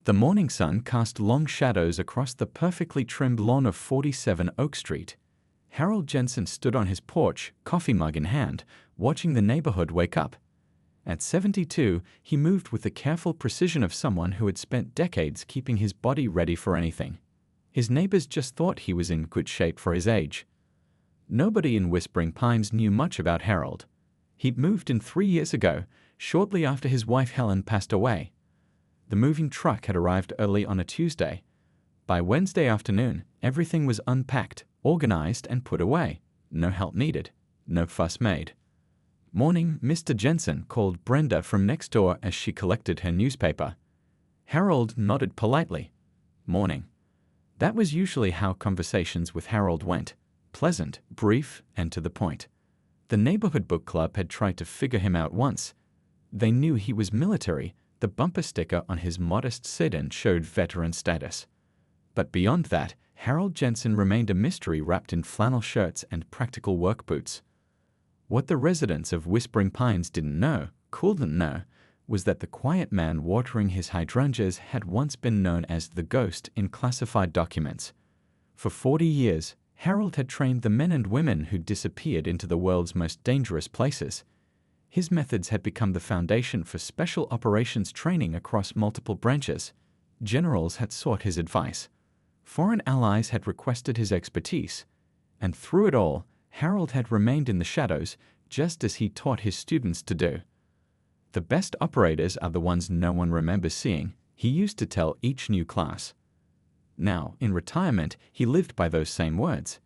The morning sun cast long shadows across the perfectly trimmed lawn of 47 Oak Street. Harold Jensen stood on his porch, coffee mug in hand, watching the neighborhood wake up. At 72, he moved with the careful precision of someone who had spent decades keeping his body ready for anything. His neighbors just thought he was in good shape for his age. Nobody in Whispering Pines knew much about Harold. He'd moved in 3 years ago, shortly after his wife Helen passed away. The moving truck had arrived early on a Tuesday. By Wednesday afternoon, everything was unpacked, organized, and put away. No help needed. No fuss made. "Morning, Mr. Jensen," called Brenda from next door as she collected her newspaper. Harold nodded politely. "Morning." That was usually how conversations with Harold went. Pleasant, brief, and to the point. The neighborhood book club had tried to figure him out once. They knew he was military. The bumper sticker on his modest sedan showed veteran status. But beyond that, Harold Jensen remained a mystery wrapped in flannel shirts and practical work boots. What the residents of Whispering Pines couldn't know, was that the quiet man watering his hydrangeas had once been known as the Ghost in classified documents. For 40 years, Harold had trained the men and women who disappeared into the world's most dangerous places. His methods had become the foundation for special operations training across multiple branches. Generals had sought his advice. Foreign allies had requested his expertise. And through it all, Harold had remained in the shadows, just as he taught his students to do. "The best operators are the ones no one remembers seeing," he used to tell each new class. Now, in retirement, he lived by those same words.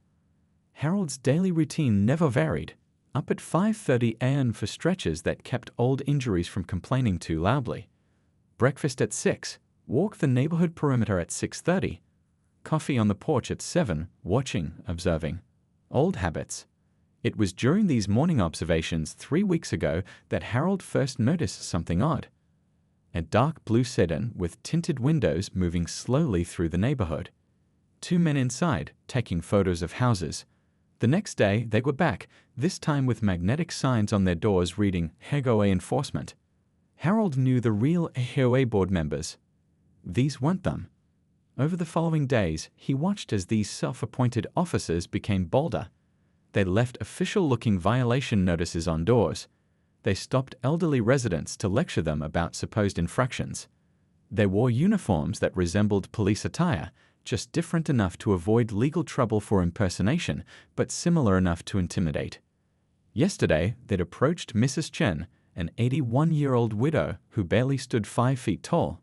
Harold's daily routine never varied. Up at 5:30 a.m. for stretches that kept old injuries from complaining too loudly. Breakfast at 6, walk the neighborhood perimeter at 6:30. Coffee on the porch at 7, watching, observing. Old habits. It was during these morning observations 3 weeks ago that Harold first noticed something odd. A dark blue sedan with tinted windows moving slowly through the neighborhood. 2 men inside, taking photos of houses. The next day, they were back, this time with magnetic signs on their doors reading HOA enforcement. Harold knew the real HOA board members. These weren't them. Over the following days, he watched as these self-appointed officers became bolder. They left official-looking violation notices on doors. They stopped elderly residents to lecture them about supposed infractions. They wore uniforms that resembled police attire, just different enough to avoid legal trouble for impersonation, but similar enough to intimidate. Yesterday, they'd approached Mrs. Chen, an 81-year-old widow who barely stood 5 feet tall.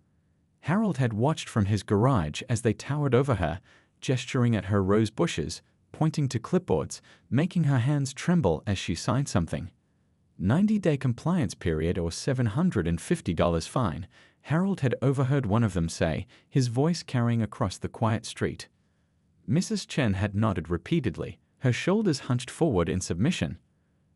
Harold had watched from his garage as they towered over her, gesturing at her rose bushes, pointing to clipboards, making her hands tremble as she signed something. 90-day compliance period or $750 fine. Harold had overheard one of them say, his voice carrying across the quiet street. Mrs. Chen had nodded repeatedly, her shoulders hunched forward in submission.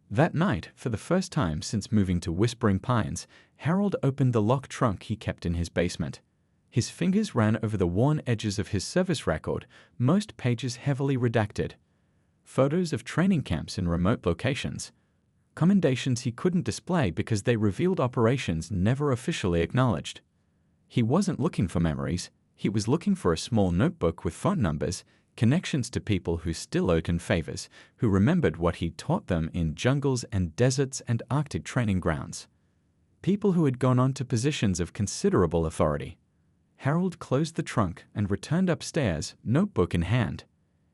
That night, for the first time since moving to Whispering Pines, Harold opened the locked trunk he kept in his basement. His fingers ran over the worn edges of his service record, most pages heavily redacted. Photos of training camps in remote locations. Commendations he couldn't display because they revealed operations never officially acknowledged. He wasn't looking for memories, he was looking for a small notebook with phone numbers, connections to people who still owed him favors, who remembered what he taught them in jungles and deserts and Arctic training grounds. People who had gone on to positions of considerable authority. Harold closed the trunk and returned upstairs, notebook in hand.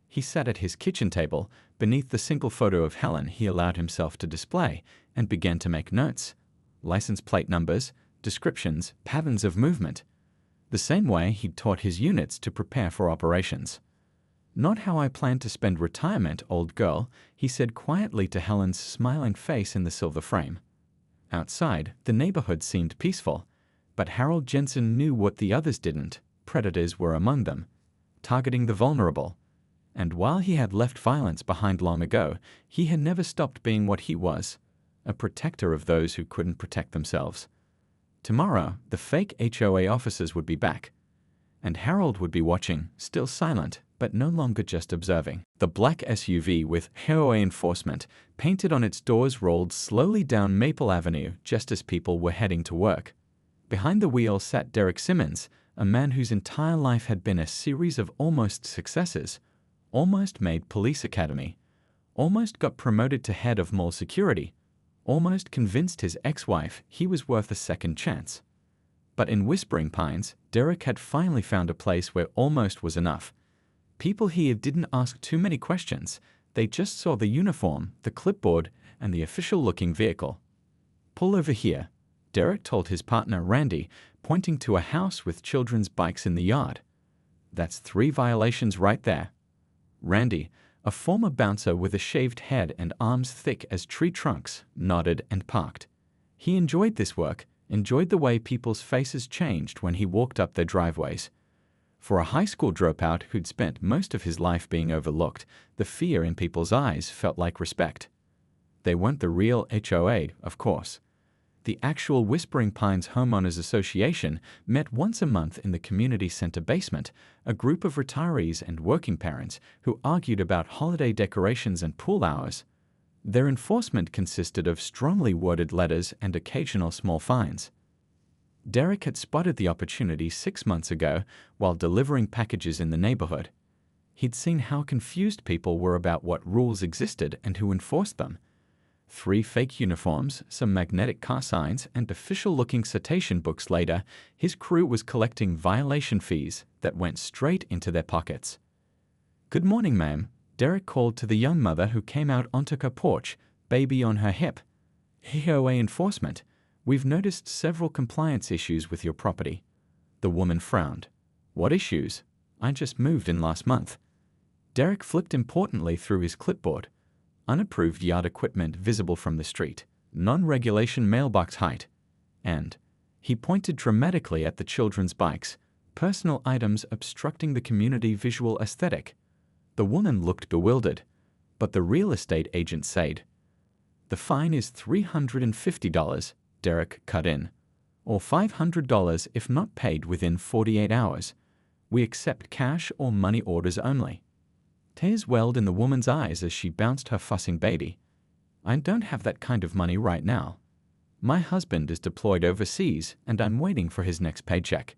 He sat at his kitchen table, beneath the single photo of Helen he allowed himself to display, and began to make notes. License plate numbers, descriptions, patterns of movement. The same way he'd taught his units to prepare for operations. "Not how I plan to spend retirement, old girl," he said quietly to Helen's smiling face in the silver frame. Outside, the neighborhood seemed peaceful, but Harold Jensen knew what the others didn't. Predators were among them, targeting the vulnerable. And while he had left violence behind long ago, he had never stopped being what he was, a protector of those who couldn't protect themselves. Tomorrow, the fake HOA officers would be back, and Harold would be watching, still silent, but no longer just observing. The black SUV with HOA enforcement painted on its doors rolled slowly down Maple Avenue just as people were heading to work. Behind the wheel sat Derek Simmons, a man whose entire life had been a series of almost successes, almost made police academy, almost got promoted to head of mall security, almost convinced his ex-wife he was worth a second chance. But in Whispering Pines, Derek had finally found a place where almost was enough. People here didn't ask too many questions. They just saw the uniform, the clipboard, and the official-looking vehicle. "Pull over here," Derek told his partner Randy, pointing to a house with children's bikes in the yard. "That's 3 violations right there." Randy, a former bouncer with a shaved head and arms thick as tree trunks, nodded and parked. He enjoyed this work, enjoyed the way people's faces changed when he walked up their driveways. For a high school dropout who'd spent most of his life being overlooked, the fear in people's eyes felt like respect. They weren't the real HOA, of course. The actual Whispering Pines Homeowners Association met once a month in the community center basement, a group of retirees and working parents who argued about holiday decorations and pool hours. Their enforcement consisted of strongly worded letters and occasional small fines. Derek had spotted the opportunity 6 months ago while delivering packages in the neighborhood. He'd seen how confused people were about what rules existed and who enforced them. 3 fake uniforms, some magnetic car signs, and official-looking citation books later, his crew was collecting violation fees that went straight into their pockets. "Good morning, ma'am," Derek called to the young mother who came out onto her porch, baby on her hip. "HOA enforcement. We've noticed several compliance issues with your property." The woman frowned. "What issues? I just moved in last month." Derek flipped importantly through his clipboard. Unapproved yard equipment visible from the street, non-regulation mailbox height, and he pointed dramatically at the children's bikes, personal items obstructing the community visual aesthetic. The woman looked bewildered, but the real estate agent said, "The fine is $350, Derek cut in, "or $500 if not paid within 48 hours. We accept cash or money orders only." Tears welled in the woman's eyes as she bounced her fussing baby. "I don't have that kind of money right now. My husband is deployed overseas and I'm waiting for his next paycheck."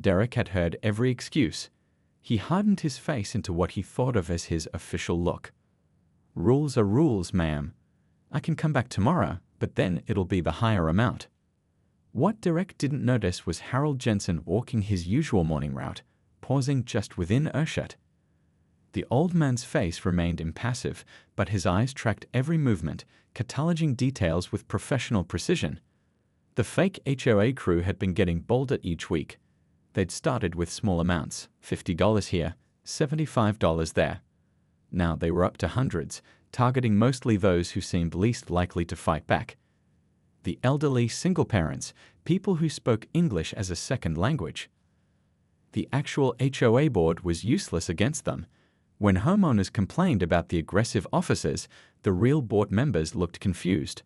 Derek had heard every excuse. He hardened his face into what he thought of as his official look. "Rules are rules, ma'am. I can come back tomorrow, but then it'll be the higher amount." What Derek didn't notice was Harold Jensen walking his usual morning route, pausing just within earshot. The old man's face remained impassive, but his eyes tracked every movement, cataloging details with professional precision. The fake HOA crew had been getting bolder each week. They'd started with small amounts, $50 here, $75 there. Now they were up to hundreds, targeting mostly those who seemed least likely to fight back. The elderly single parents, people who spoke English as a second language. The actual HOA board was useless against them. When homeowners complained about the aggressive officers, the real board members looked confused.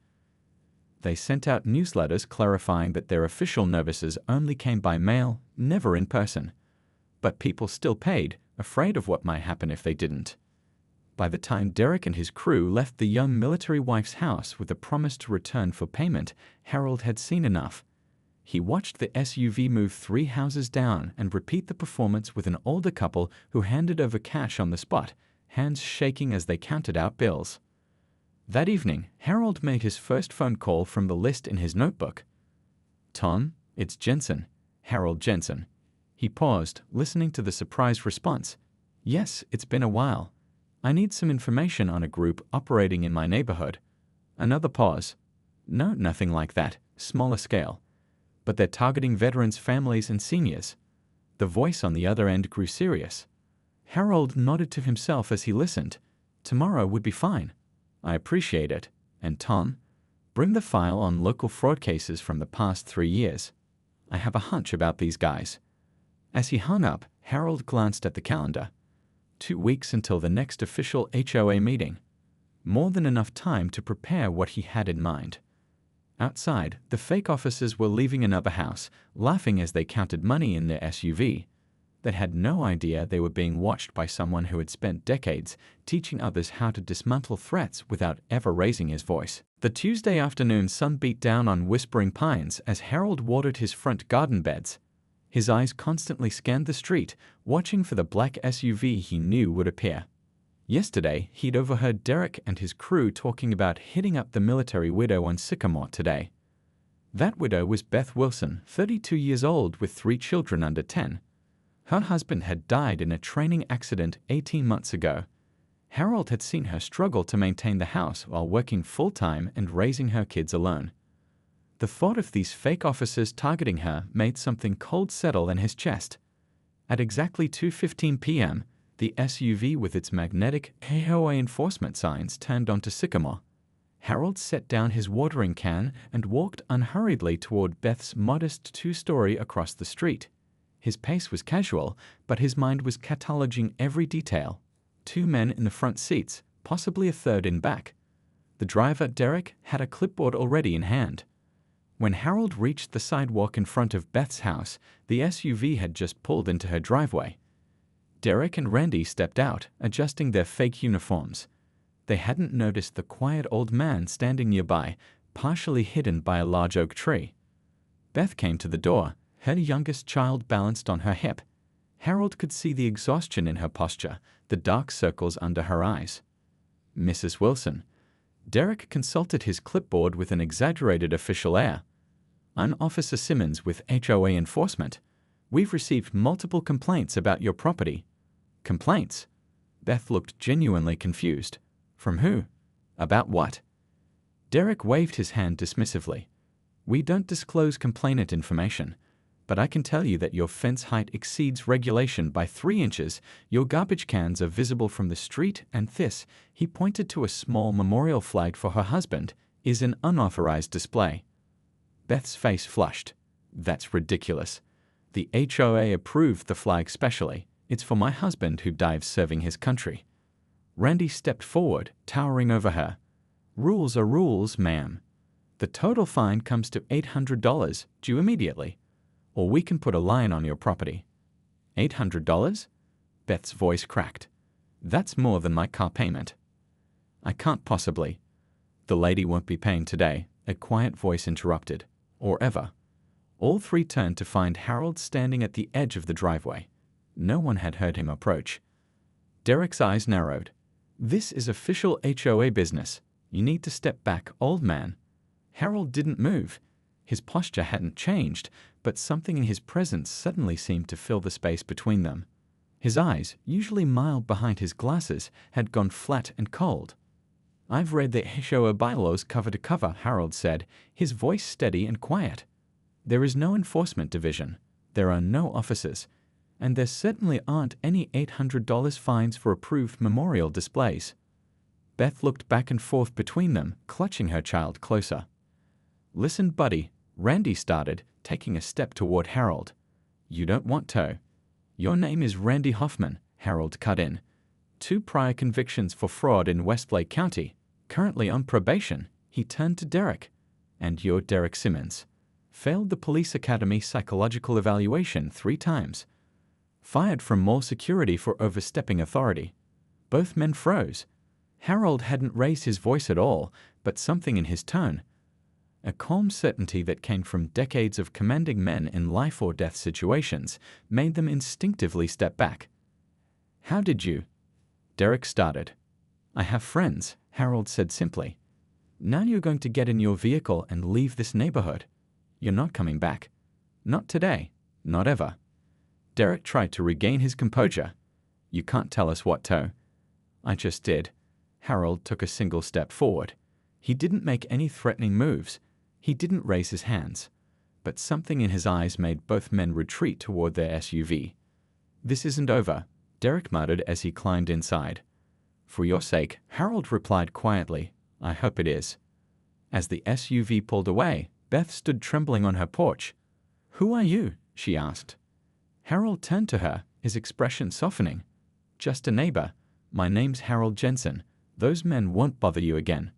They sent out newsletters clarifying that their official notices only came by mail, never in person. But people still paid, afraid of what might happen if they didn't. By the time Derek and his crew left the young military wife's house with a promise to return for payment, Harold had seen enough. He watched the SUV move 3 houses down and repeat the performance with an older couple who handed over cash on the spot, hands shaking as they counted out bills. That evening, Harold made his first phone call from the list in his notebook. "Tom, it's Jensen, Harold Jensen." He paused, listening to the surprised response. "Yes, it's been a while. I need some information on a group operating in my neighborhood." Another pause. "No, nothing like that. Smaller scale. But they're targeting veterans' families and seniors." The voice on the other end grew serious. Harold nodded to himself as he listened. "Tomorrow would be fine." "I appreciate it. And Tom, bring the file on local fraud cases from the past 3 years. I have a hunch about these guys." As he hung up, Harold glanced at the calendar. 2 weeks until the next official HOA meeting. More than enough time to prepare what he had in mind. Outside, the fake officers were leaving another house, laughing as they counted money in their SUV. They had no idea they were being watched by someone who had spent decades teaching others how to dismantle threats without ever raising his voice. The Tuesday afternoon sun beat down on Whispering Pines as Harold watered his front garden beds. His eyes constantly scanned the street, watching for the black SUV he knew would appear. Yesterday, he'd overheard Derek and his crew talking about hitting up the military widow on Sycamore today. That widow was Beth Wilson, 32 years old with 3 children under 10. Her husband had died in a training accident 18 months ago. Harold had seen her struggle to maintain the house while working full-time and raising her kids alone. The thought of these fake officers targeting her made something cold settle in his chest. At exactly 2:15 p.m., the SUV with its magnetic HOA enforcement signs turned onto Sycamore. Harold set down his watering can and walked unhurriedly toward Beth's modest 2-story across the street. His pace was casual, but his mind was cataloging every detail. 2 men in the front seats, possibly a third in back. The driver, Derek, had a clipboard already in hand. When Harold reached the sidewalk in front of Beth's house, the SUV had just pulled into her driveway. Derek and Randy stepped out, adjusting their fake uniforms. They hadn't noticed the quiet old man standing nearby, partially hidden by a large oak tree. Beth came to the door, her youngest child balanced on her hip. Harold could see the exhaustion in her posture, the dark circles under her eyes. "Mrs. Wilson." Derek consulted his clipboard with an exaggerated official air. "I'm Officer Simmons with HOA enforcement. We've received multiple complaints about your property." "Complaints?" Beth looked genuinely confused. "From who? About what?" Derek waved his hand dismissively. "We don't disclose complainant information, but I can tell you that your fence height exceeds regulation by 3 inches, your garbage cans are visible from the street, and this," he pointed to a small memorial flag for her husband, "is an unauthorized display." Beth's face flushed. "That's ridiculous. The HOA approved the flag specially. It's for my husband who died serving his country." Randy stepped forward, towering over her. "Rules are rules, ma'am. The total fine comes to $800, due immediately. Or we can put a line on your property." $800? Beth's voice cracked. "That's more than my car payment." "I can't possibly." "The lady won't be paying today," a quiet voice interrupted. "Or ever." All 3 turned to find Harold standing at the edge of the driveway. No one had heard him approach. Derek's eyes narrowed. "This is official HOA business. You need to step back, old man." Harold didn't move. His posture hadn't changed, but something in his presence suddenly seemed to fill the space between them. His eyes, usually mild behind his glasses, had gone flat and cold. "I've read the HOA bylaws cover to cover," Harold said, his voice steady and quiet. "There is no enforcement division. There are no officers. And there certainly aren't any $800 fines for approved memorial displays." Beth looked back and forth between them, clutching her child closer. "Listen, buddy," Randy started, taking a step toward Harold. "You don't want to." "Your name is Randy Hoffman," Harold cut in. 2 prior convictions for fraud in Westlake County. Currently on probation." He turned to Derek. "And you're Derek Simmons. Failed the police academy psychological evaluation 3 times. Fired from mall security for overstepping authority." Both men froze. Harold hadn't raised his voice at all, but something in his tone, a calm certainty that came from decades of commanding men in life-or-death situations, made them instinctively step back. "How did you?" Derek started. "I have friends," Harold said simply. "Now you're going to get in your vehicle and leave this neighborhood. You're not coming back. Not today. Not ever." Derek tried to regain his composure. "You can't tell us what to." "I just did." Harold took a single step forward. He didn't make any threatening moves. He didn't raise his hands. But something in his eyes made both men retreat toward their SUV. "This isn't over," Derek muttered as he climbed inside. "For your sake," Harold replied quietly, "I hope it is." As the SUV pulled away, Beth stood trembling on her porch. "Who are you?" she asked. Harold turned to her, his expression softening. "Just a neighbor. My name's Harold Jensen. Those men won't bother you again."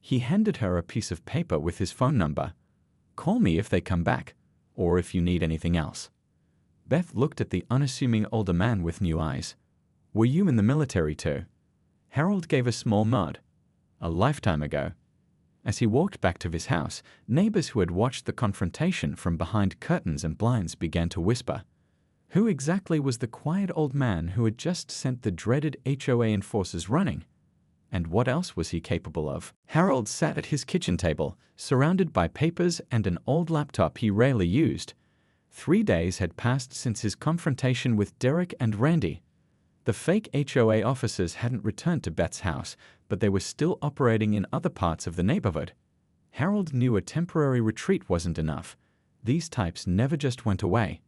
He handed her a piece of paper with his phone number. "Call me if they come back, or if you need anything else." Beth looked at the unassuming older man with new eyes. "Were you in the military too?" Harold gave a small nod. "A lifetime ago." As he walked back to his house, neighbors who had watched the confrontation from behind curtains and blinds began to whisper. Who exactly was the quiet old man who had just sent the dreaded HOA enforcers running? And what else was he capable of? Harold sat at his kitchen table, surrounded by papers and an old laptop he rarely used. 3 days had passed since his confrontation with Derek and Randy. The fake HOA officers hadn't returned to Beth's house, but they were still operating in other parts of the neighborhood. Harold knew a temporary retreat wasn't enough. These types never just went away.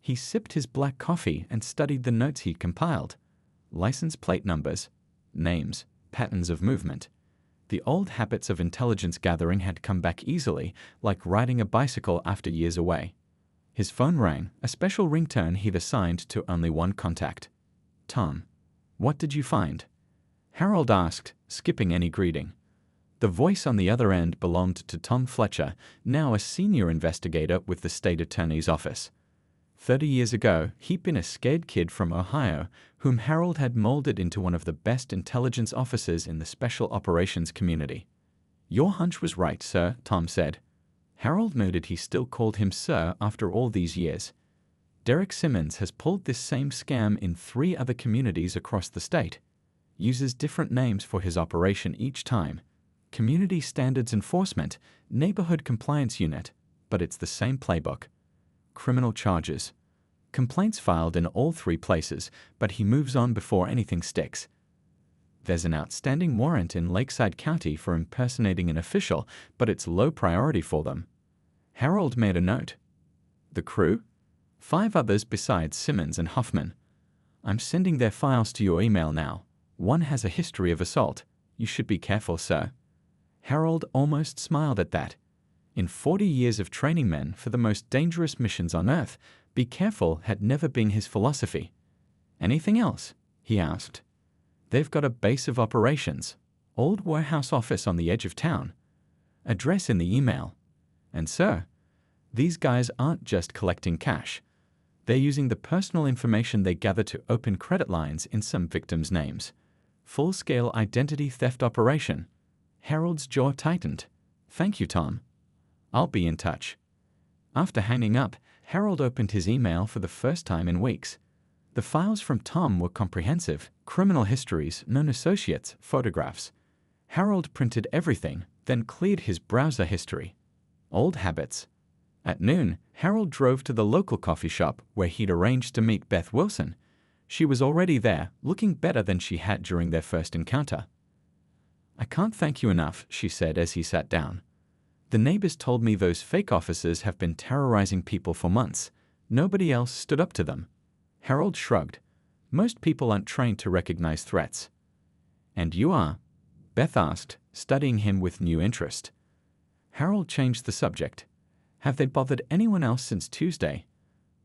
He sipped his black coffee and studied the notes he'd compiled. License plate numbers, names, patterns of movement. The old habits of intelligence gathering had come back easily, like riding a bicycle after years away. His phone rang, a special ringtone he'd assigned to only one contact. Tom. What did you find? Harold asked, skipping any greeting. The voice on the other end belonged to Tom Fletcher, now a senior investigator with the state attorney's office. 30 years ago, he'd been a scared kid from Ohio, whom Harold had molded into one of the best intelligence officers in the special operations community. Your hunch was right, sir, Tom said. Harold noted he still called him sir after all these years. Derek Simmons has pulled this same scam in 3 other communities across the state. Uses different names for his operation each time. Community Standards Enforcement, Neighborhood Compliance Unit, but it's the same playbook. Criminal charges. Complaints filed in all 3 places, but he moves on before anything sticks. There's an outstanding warrant in Lakeside County for impersonating an official, but it's low priority for them. Harold made a note. The crew? 5 others besides Simmons and Hoffman. I'm sending their files to your email now. One has a history of assault. You should be careful, sir. Harold almost smiled at that. In 40 years of training men for the most dangerous missions on Earth, be careful had never been his philosophy. Anything else? He asked. They've got a base of operations. Old warehouse office on the edge of town. Address in the email. And sir, these guys aren't just collecting cash. They're using the personal information they gather to open credit lines in some victims' names. Full-scale identity theft operation. Harold's jaw tightened. Thank you, Tom. I'll be in touch. After hanging up, Harold opened his email for the first time in weeks. The files from Tom were comprehensive. Criminal histories, known associates, photographs. Harold printed everything, then cleared his browser history. Old habits. At noon, Harold drove to the local coffee shop where he'd arranged to meet Beth Wilson. She was already there, looking better than she had during their first encounter. I can't thank you enough, she said as he sat down. The neighbors told me those fake officers have been terrorizing people for months. Nobody else stood up to them. Harold shrugged. Most people aren't trained to recognize threats. And you are? Beth asked, studying him with new interest. Harold changed the subject. Have they bothered anyone else since Tuesday?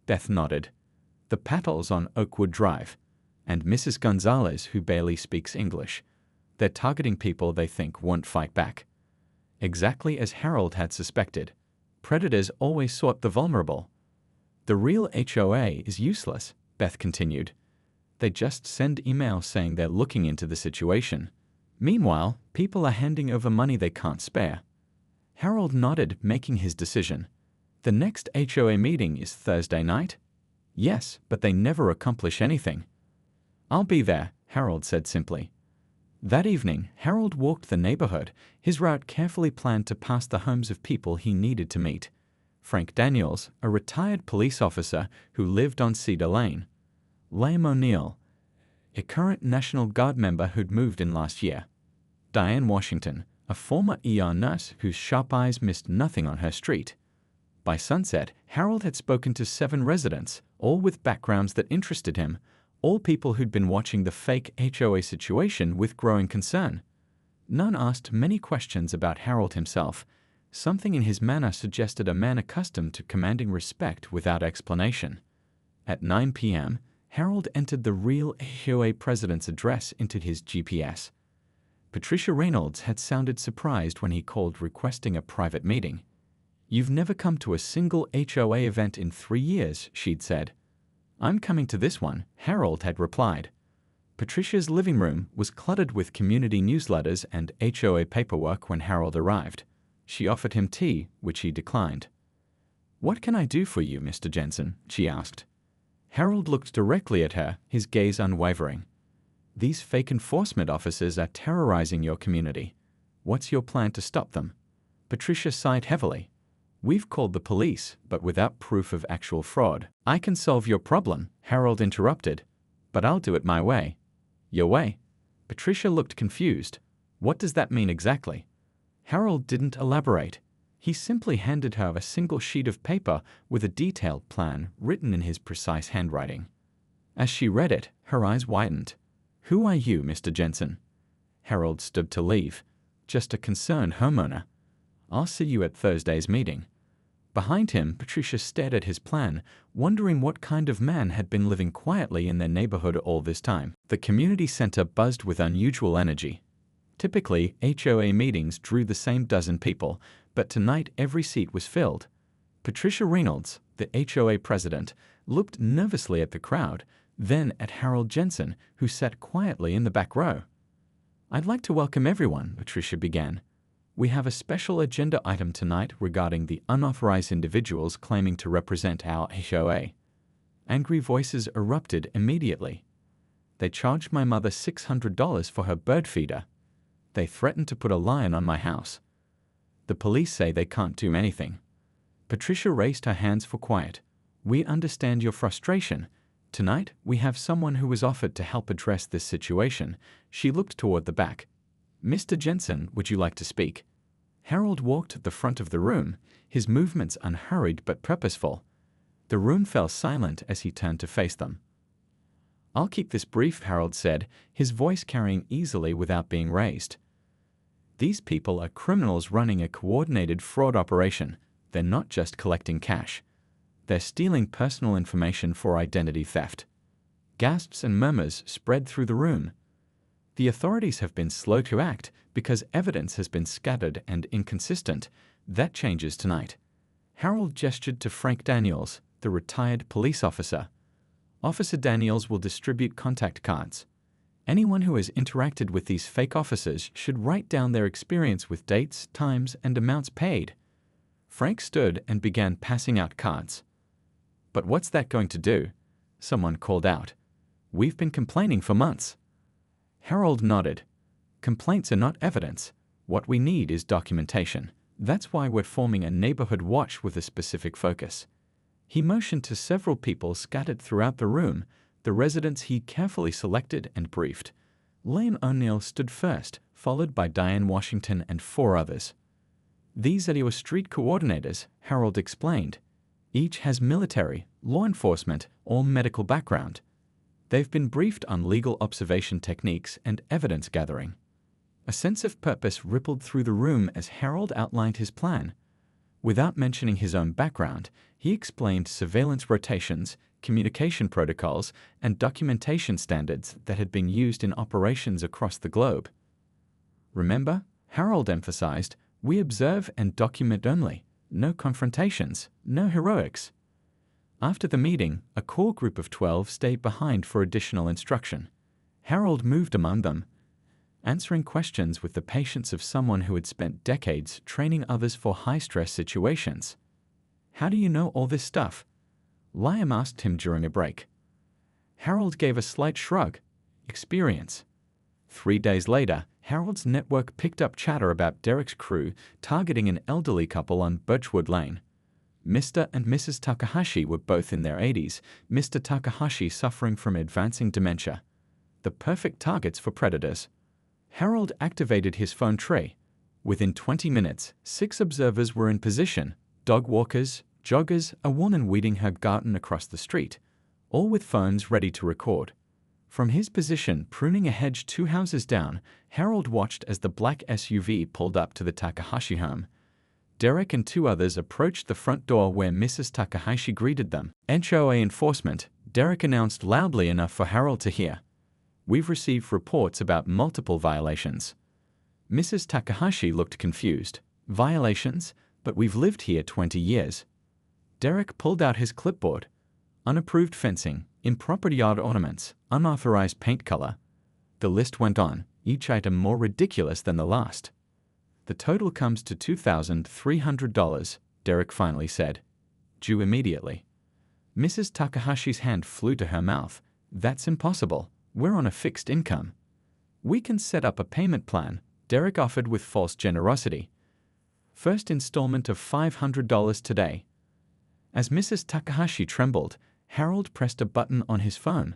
Beth nodded. The Patels on Oakwood Drive. And Mrs. Gonzalez, who barely speaks English. They're targeting people they think won't fight back. Exactly as Harold had suspected. Predators always sought the vulnerable. The real HOA is useless, Beth continued. They just send emails saying they're looking into the situation. Meanwhile, people are handing over money they can't spare. Harold nodded, making his decision. The next HOA meeting is Thursday night? Yes, but they never accomplish anything. I'll be there, Harold said simply. That evening, Harold walked the neighborhood, his route carefully planned to pass the homes of people he needed to meet. Frank Daniels, a retired police officer who lived on Cedar Lane. Liam O'Neill, a current National Guard member who'd moved in last year. Diane Washington, a former ER nurse whose sharp eyes missed nothing on her street. By sunset, Harold had spoken to 7 residents, all with backgrounds that interested him, all people who'd been watching the fake HOA situation with growing concern. None asked many questions about Harold himself. Something in his manner suggested a man accustomed to commanding respect without explanation. At 9 p.m., Harold entered the real HOA president's address into his GPS. Patricia Reynolds had sounded surprised when he called requesting a private meeting. You've never come to a single HOA event in 3 years, she'd said. I'm coming to this one, Harold had replied. Patricia's living room was cluttered with community newsletters and HOA paperwork when Harold arrived. She offered him tea, which he declined. "What can I do for you, Mr. Jensen?" she asked. Harold looked directly at her, his gaze unwavering. "These fake enforcement officers are terrorizing your community. What's your plan to stop them?" Patricia sighed heavily. "We've called the police, but without proof of actual fraud." "I can solve your problem," Harold interrupted, "but I'll do it my way." "Your way?" Patricia looked confused. "What does that mean exactly?" Harold didn't elaborate. He simply handed her a single sheet of paper with a detailed plan written in his precise handwriting. As she read it, her eyes widened. "Who are you, Mr. Jensen?" Harold stood to leave. "Just a concerned homeowner. I'll see you at Thursday's meeting." Behind him, Patricia stared at his plan, wondering what kind of man had been living quietly in their neighborhood all this time. The community center buzzed with unusual energy. Typically, HOA meetings drew the same dozen people, but tonight every seat was filled. Patricia Reynolds, the HOA president, looked nervously at the crowd, then at Harold Jensen, who sat quietly in the back row. "I'd like to welcome everyone," Patricia began. "We have a special agenda item tonight regarding the unauthorized individuals claiming to represent our HOA." Angry voices erupted immediately. "They charged my mother $600 for her bird feeder. They threatened to put a lion on my house. The police say they can't do anything." Patricia raised her hands for quiet. "We understand your frustration. Tonight, we have someone who was offered to help address this situation." She looked toward the back. "Mr. Jensen, would you like to speak?" Harold walked to the front of the room, his movements unhurried but purposeful. The room fell silent as he turned to face them. "I'll keep this brief," Harold said, his voice carrying easily without being raised. "These people are criminals running a coordinated fraud operation. They're not just collecting cash. They're stealing personal information for identity theft." Gasps and murmurs spread through the room. "The authorities have been slow to act because evidence has been scattered and inconsistent. That changes tonight." Harold gestured to Frank Daniels, the retired police officer. "Officer Daniels will distribute contact cards. Anyone who has interacted with these fake officers should write down their experience with dates, times, and amounts paid." Frank stood and began passing out cards. "But what's that going to do?" someone called out. "We've been complaining for months." Harold nodded. "Complaints are not evidence. What we need is documentation. That's why we're forming a neighborhood watch with a specific focus." He motioned to several people scattered throughout the room, the residents he carefully selected and briefed. Lane O'Neill stood first, followed by Diane Washington and 4 others. "These are your street coordinators," Harold explained. "Each has military, law enforcement, or medical background. They've been briefed on legal observation techniques and evidence gathering." A sense of purpose rippled through the room as Harold outlined his plan. Without mentioning his own background, he explained surveillance rotations, communication protocols, and documentation standards that had been used in operations across the globe. "Remember," Harold emphasized, "we observe and document only. No confrontations, no heroics." After the meeting, a core group of 12 stayed behind for additional instruction. Harold moved among them, answering questions with the patience of someone who had spent decades training others for high-stress situations. "How do you know all this stuff?" Liam asked him during a break. Harold gave a slight shrug. "Experience." 3 days later, Harold's network picked up chatter about Derek's crew targeting an elderly couple on Birchwood Lane. Mr. and Mrs. Takahashi were both in their 80s, Mr. Takahashi suffering from advancing dementia. The perfect targets for predators. Harold activated his phone tray. Within 20 minutes, 6 observers were in position: dog walkers, joggers, a woman weeding her garden across the street, all with phones ready to record. From his position, pruning a hedge 2 houses down, Harold watched as the black SUV pulled up to the Takahashi home. Derek and 2 others approached the front door where Mrs. Takahashi greeted them. "HOA enforcement," Derek announced loudly enough for Harold to hear. "We've received reports about multiple violations." Mrs. Takahashi looked confused. "Violations? But we've lived here 20 years. Derek pulled out his clipboard. "Unapproved fencing, improper yard ornaments, unauthorized paint color." The list went on, each item more ridiculous than the last. "The total comes to $2,300, Derek finally said. "Due immediately." Mrs. Takahashi's hand flew to her mouth. "That's impossible. We're on a fixed income." "We can set up a payment plan," Derek offered with false generosity. "First installment of $500 today." As Mrs. Takahashi trembled, Harold pressed a button on his phone.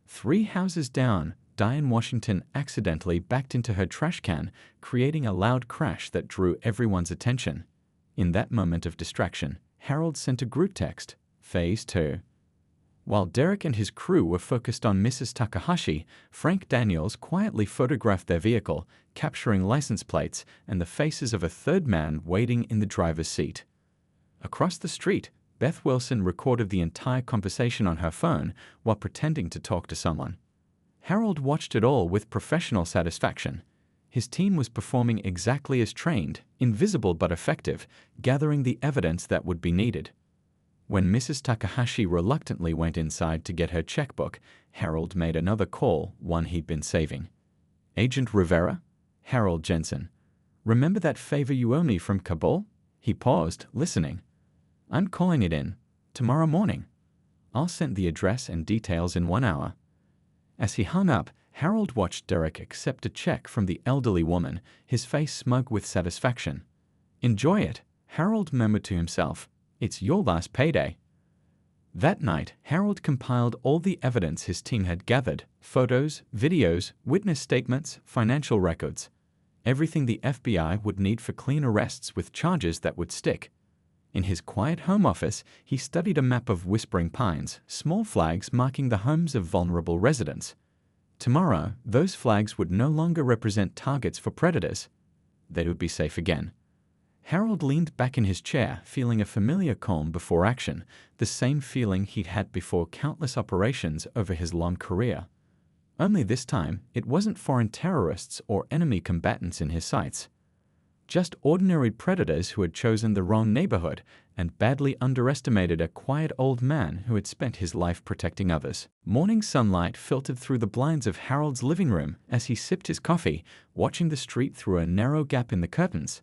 3 houses down, Diane Washington accidentally backed into her trash can, creating a loud crash that drew everyone's attention. In that moment of distraction, Harold sent a group text, Phase 2. While Derek and his crew were focused on Mrs. Takahashi, Frank Daniels quietly photographed their vehicle, capturing license plates and the faces of a third man waiting in the driver's seat. Across the street, Beth Wilson recorded the entire conversation on her phone while pretending to talk to someone. Harold watched it all with professional satisfaction. His team was performing exactly as trained, invisible but effective, gathering the evidence that would be needed. When Mrs. Takahashi reluctantly went inside to get her checkbook, Harold made another call, one he'd been saving. "Agent Rivera? Harold Jensen. Remember that favor you owe me from Kabul?" He paused, listening. "I'm calling it in. Tomorrow morning. I'll send the address and details in 1 hour." As he hung up, Harold watched Derek accept a check from the elderly woman, his face smug with satisfaction. "Enjoy it," Harold murmured to himself. "It's your last payday." That night, Harold compiled all the evidence his team had gathered: photos, videos, witness statements, financial records. Everything the FBI would need for clean arrests with charges that would stick. In his quiet home office, he studied a map of Whispering Pines, small flags marking the homes of vulnerable residents. Tomorrow, those flags would no longer represent targets for predators. They would be safe again. Harold leaned back in his chair, feeling a familiar calm before action, the same feeling he'd had before countless operations over his long career. Only this time, it wasn't foreign terrorists or enemy combatants in his sights. Just ordinary predators who had chosen the wrong neighborhood and badly underestimated a quiet old man who had spent his life protecting others. Morning sunlight filtered through the blinds of Harold's living room as he sipped his coffee, watching the street through a narrow gap in the curtains.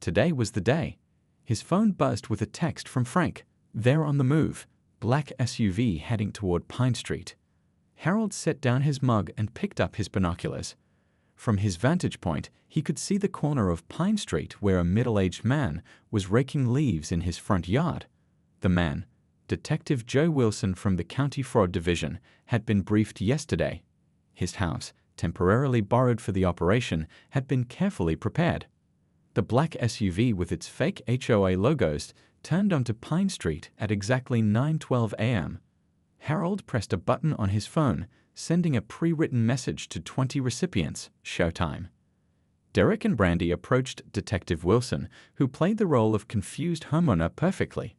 Today was the day. His phone buzzed with a text from Frank. "They're on the move. Black SUV heading toward Pine Street." Harold set down his mug and picked up his binoculars. From his vantage point, he could see the corner of Pine Street where a middle-aged man was raking leaves in his front yard. The man, Detective Joe Wilson from the County Fraud Division, had been briefed yesterday. His house, temporarily borrowed for the operation, had been carefully prepared. The black SUV with its fake HOA logos turned onto Pine Street at exactly 9:12 a.m. Harold pressed a button on his phone, sending a pre-written message to 20 recipients, showtime. Derek and Brandy approached Detective Wilson, who played the role of confused homeowner perfectly.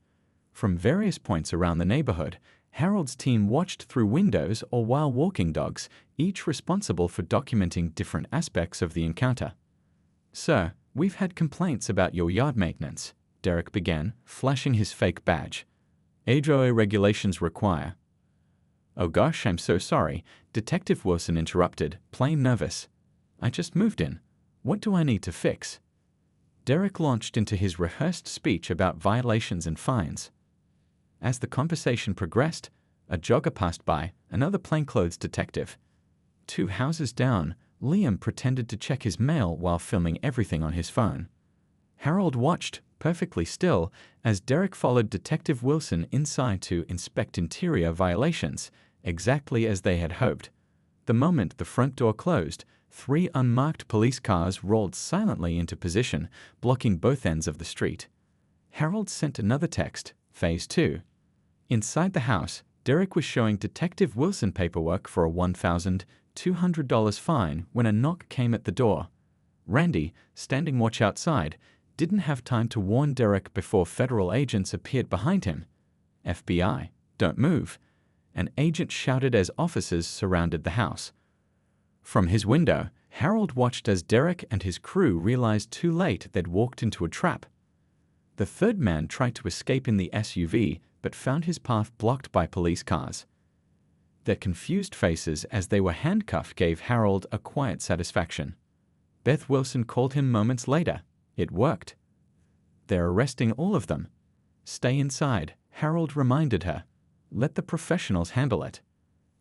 From various points around the neighborhood, Harold's team watched through windows or while walking dogs, each responsible for documenting different aspects of the encounter. "Sir, we've had complaints about your yard maintenance," Derek began, flashing his fake badge. "HOA regulations require—" "Oh gosh, I'm so sorry," Detective Wilson interrupted, plain nervous. "I just moved in. What do I need to fix?" Derek launched into his rehearsed speech about violations and fines. As the conversation progressed, a jogger passed by, another plainclothes detective. 2 houses down, Liam pretended to check his mail while filming everything on his phone. Harold watched, perfectly still, as Derek followed Detective Wilson inside to inspect interior violations, exactly as they had hoped. The moment the front door closed, 3 unmarked police cars rolled silently into position, blocking both ends of the street. Harold sent another text, Phase 2. Inside the house, Derek was showing Detective Wilson paperwork for a $1,200 fine when a knock came at the door. Randy, standing watch outside, didn't have time to warn Derek before federal agents appeared behind him. "FBI, don't move," an agent shouted as officers surrounded the house. From his window, Harold watched as Derek and his crew realized too late they'd walked into a trap. The third man tried to escape in the SUV, but found his path blocked by police cars. Their confused faces as they were handcuffed gave Harold a quiet satisfaction. Beth Wilson called him moments later. It worked. They're arresting all of them. Stay inside, Harold reminded her. Let the professionals handle it.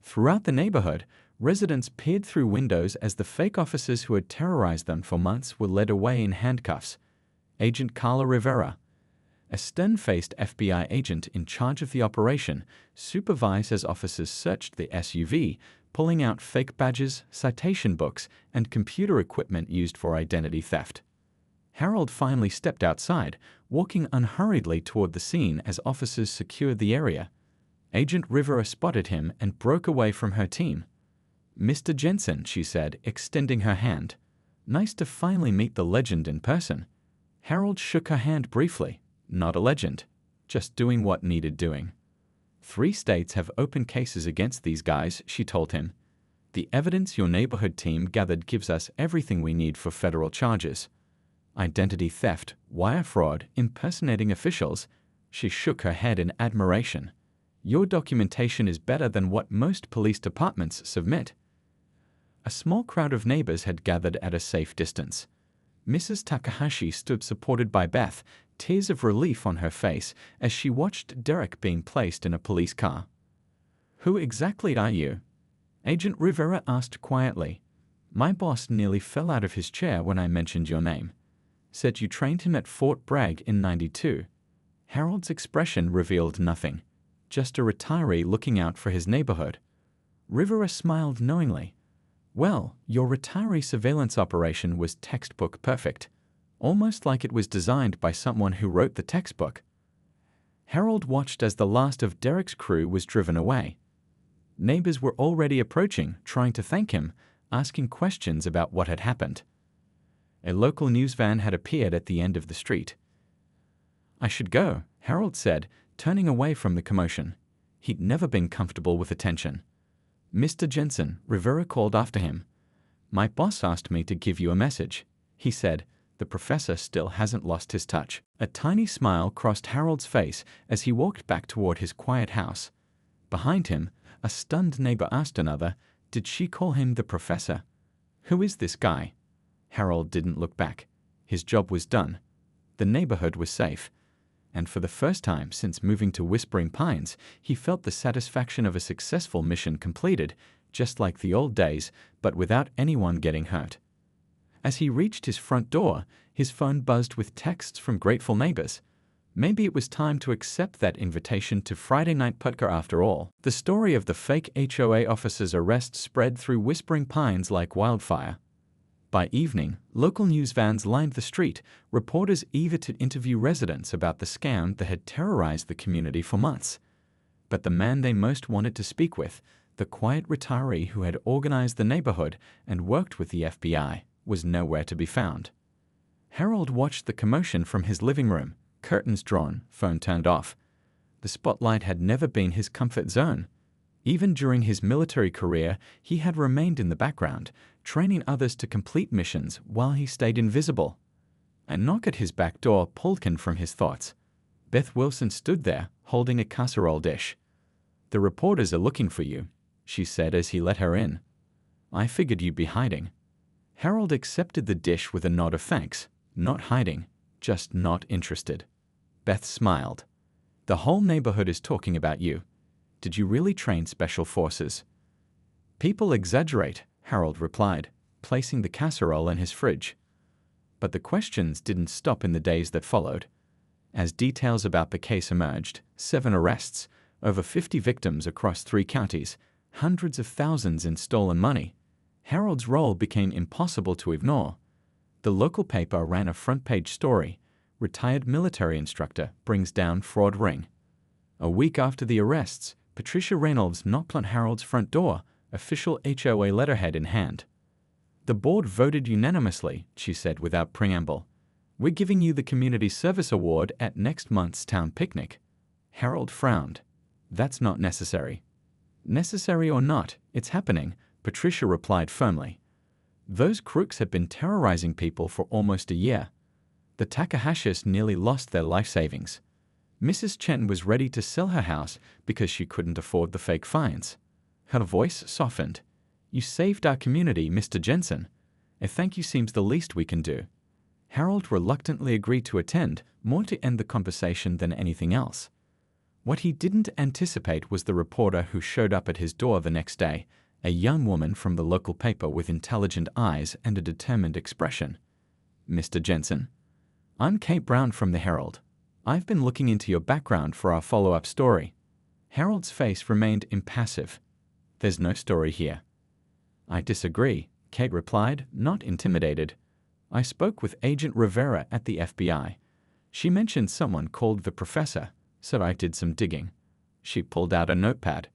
Throughout the neighborhood, residents peered through windows as the fake officers who had terrorized them for months were led away in handcuffs. Agent Carla Rivera, a stern-faced FBI agent in charge of the operation, supervised as officers searched the SUV, pulling out fake badges, citation books, and computer equipment used for identity theft. Harold finally stepped outside, walking unhurriedly toward the scene as officers secured the area. Agent Rivera spotted him and broke away from her team. "Mr. Jensen," she said, extending her hand. "Nice to finally meet the legend in person." Harold shook her hand briefly. "Not a legend. Just doing what needed doing." 3 states have open cases against these guys, she told him. "The evidence your neighborhood team gathered gives us everything we need for federal charges. Identity theft, wire fraud, impersonating officials." She shook her head in admiration. "Your documentation is better than what most police departments submit." A small crowd of neighbors had gathered at a safe distance. Mrs. Takahashi stood supported by Beth, tears of relief on her face as she watched Derek being placed in a police car. "Who exactly are you?" Agent Rivera asked quietly. "My boss nearly fell out of his chair when I mentioned your name. Said you trained him at Fort Bragg in '92. Harold's expression revealed nothing, just a retiree looking out for his neighborhood. Rivera smiled knowingly. "Well, your retiree surveillance operation was textbook perfect, almost like it was designed by someone who wrote the textbook." Harold watched as the last of Derek's crew was driven away. Neighbors were already approaching, trying to thank him, asking questions about what had happened. A local news van had appeared at the end of the street. "I should go," Harold said, turning away from the commotion. He'd never been comfortable with attention. "Mr. Jensen," Rivera called after him. "My boss asked me to give you a message," he said. The professor still hasn't lost his touch. A tiny smile crossed Harold's face as he walked back toward his quiet house. Behind him, a stunned neighbor asked another, "Did she call him the professor? Who is this guy?" Harold didn't look back. His job was done. The neighborhood was safe. And for the first time since moving to Whispering Pines, he felt the satisfaction of a successful mission completed, just like the old days, but without anyone getting hurt. As he reached his front door, his phone buzzed with texts from grateful neighbors. Maybe it was time to accept that invitation to Friday night putka after all. The story of the fake HOA officer's arrest spread through Whispering Pines like wildfire. By evening, local news vans lined the street, reporters eager to interview residents about the scam that had terrorized the community for months. But the man they most wanted to speak with, the quiet retiree who had organized the neighborhood and worked with the FBI, was nowhere to be found. Harold watched the commotion from his living room, curtains drawn, phone turned off. The spotlight had never been his comfort zone. Even during his military career, he had remained in the background, training others to complete missions while he stayed invisible. A knock at his back door pulled him from his thoughts. Beth Wilson stood there, holding a casserole dish. "The reporters are looking for you," she said as he let her in. "I figured you'd be hiding." Harold accepted the dish with a nod of thanks. Not hiding, just not interested. Beth smiled. "The whole neighborhood is talking about you. Did you really train special forces?" "People exaggerate," Harold replied, placing the casserole in his fridge. But the questions didn't stop in the days that followed. As details about the case emerged, 7 arrests, over 50 victims across 3 counties, hundreds of thousands in stolen money, Harold's role became impossible to ignore. The local paper ran a front-page story, "Retired military instructor brings down fraud ring." A week after the arrests, Patricia Reynolds knocked on Harold's front door, official HOA letterhead in hand. "The board voted unanimously," she said without preamble. "We're giving you the Community Service Award at next month's town picnic." Harold frowned. "That's not necessary." "Necessary or not, it's happening," Patricia replied firmly. "Those crooks had been terrorizing people for almost a year. The Takahashis nearly lost their life savings. Mrs. Chen was ready to sell her house because she couldn't afford the fake fines. Her voice softened. "You saved our community, Mr. Jensen. A thank you seems the least we can do." Harold reluctantly agreed to attend, more to end the conversation than anything else. What he didn't anticipate was the reporter who showed up at his door the next day, a young woman from the local paper with intelligent eyes and a determined expression. "Mr. Jensen, I'm Kate Brown from the Herald. I've been looking into your background for our follow-up story." Harold's face remained impassive. "There's no story here." "I disagree," Kate replied, not intimidated. "I spoke with Agent Rivera at the FBI. She mentioned someone called the Professor, so I did some digging." She pulled out a notepad.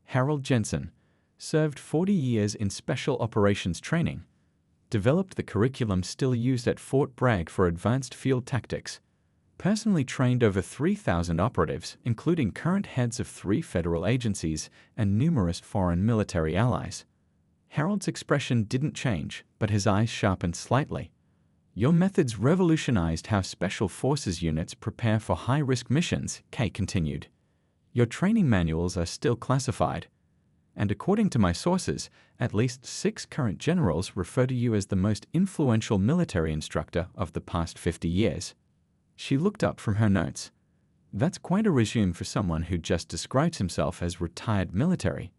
"Harold Jensen served 40 years in Special Operations Training. Developed the curriculum still used at Fort Bragg for advanced field tactics. Personally trained over 3,000 operatives, including current heads of 3 federal agencies and numerous foreign military allies." Harold's expression didn't change, but his eyes sharpened slightly. "Your methods revolutionized how Special Forces units prepare for high-risk missions," Kay continued. "Your training manuals are still classified. And according to my sources, at least 6 current generals refer to you as the most influential military instructor of the past 50 years. She looked up from her notes. "That's quite a resume for someone who just describes himself as retired military."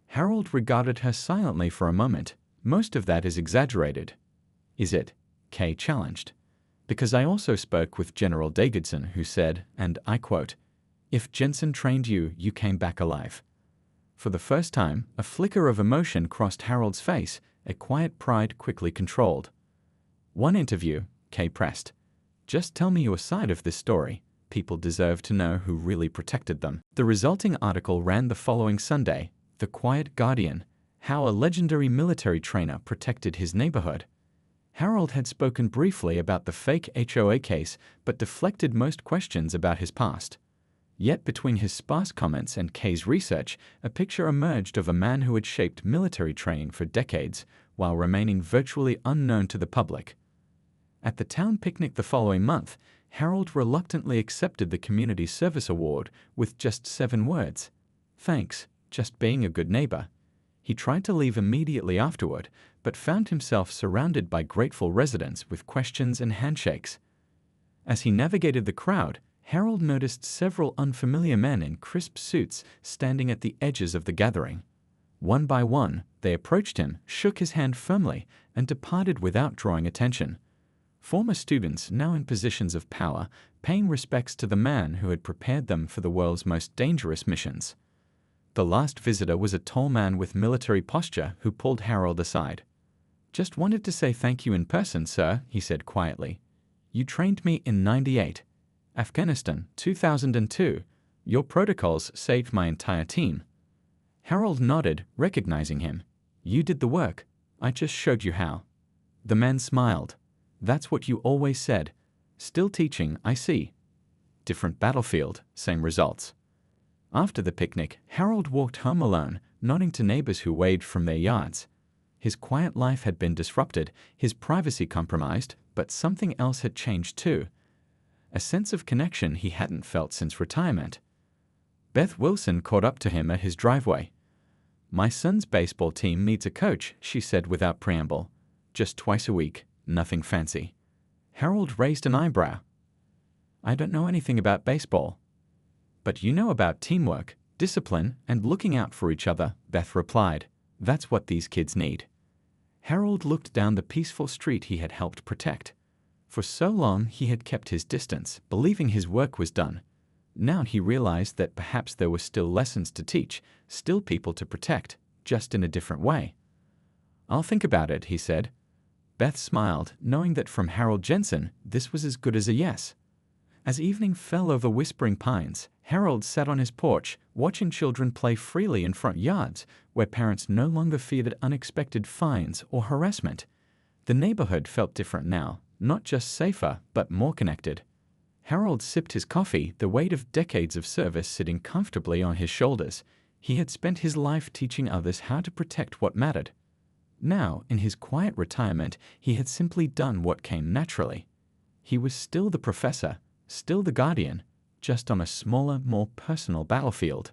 Harold regarded her silently for a moment. "Most of that is exaggerated." "Is it?" Kay challenged. "Because I also spoke with General Davidson, who said, and I quote, 'If Jensen trained you, you came back alive.'" For the first time, a flicker of emotion crossed Harold's face, a quiet pride quickly controlled. "One interview," Kay pressed. "Just tell me your side of this story. People deserve to know who really protected them." The resulting article ran the following Sunday, The Quiet Guardian, how a legendary military trainer protected his neighborhood. Harold had spoken briefly about the fake HOA case, but deflected most questions about his past. Yet between his sparse comments and Kay's research, a picture emerged of a man who had shaped military training for decades, while remaining virtually unknown to the public. At the town picnic the following month, Harold reluctantly accepted the Community Service Award with just 7 words. "Thanks, just being a good neighbor." He tried to leave immediately afterward, but found himself surrounded by grateful residents with questions and handshakes. As he navigated the crowd, Harold noticed several unfamiliar men in crisp suits standing at the edges of the gathering. One by one, they approached him, shook his hand firmly, and departed without drawing attention. Former students, now in positions of power, paying respects to the man who had prepared them for the world's most dangerous missions. The last visitor was a tall man with military posture who pulled Harold aside. "Just wanted to say thank you in person, sir," he said quietly. "You trained me in '98. Afghanistan, 2002. Your protocols saved my entire team." Harold nodded, recognizing him. "You did the work. I just showed you how." The man smiled. "That's what you always said. Still teaching, I see." Different battlefield, same results. After the picnic, Harold walked home alone, nodding to neighbors who waved from their yards. His quiet life had been disrupted, his privacy compromised, but something else had changed too. A sense of connection he hadn't felt since retirement. Beth Wilson caught up to him at his driveway. "My son's baseball team needs a coach," she said without preamble. "Just twice a week, nothing fancy." Harold raised an eyebrow. "I don't know anything about baseball." "But you know about teamwork, discipline, and looking out for each other," Beth replied. "That's what these kids need." Harold looked down the peaceful street he had helped protect. For so long he had kept his distance, believing his work was done. Now he realized that perhaps there were still lessons to teach, still people to protect, just in a different way. "I'll think about it," he said. Beth smiled, knowing that from Harold Jensen, this was as good as a yes. As evening fell over whispering pines, Harold sat on his porch, watching children play freely in front yards, where parents no longer feared unexpected fines or harassment. The neighborhood felt different now, not just safer, but more connected. Harold sipped his coffee, the weight of decades of service sitting comfortably on his shoulders. He had spent his life teaching others how to protect what mattered. Now, in his quiet retirement, he had simply done what came naturally. He was still the professor, still the guardian, just on a smaller, more personal battlefield.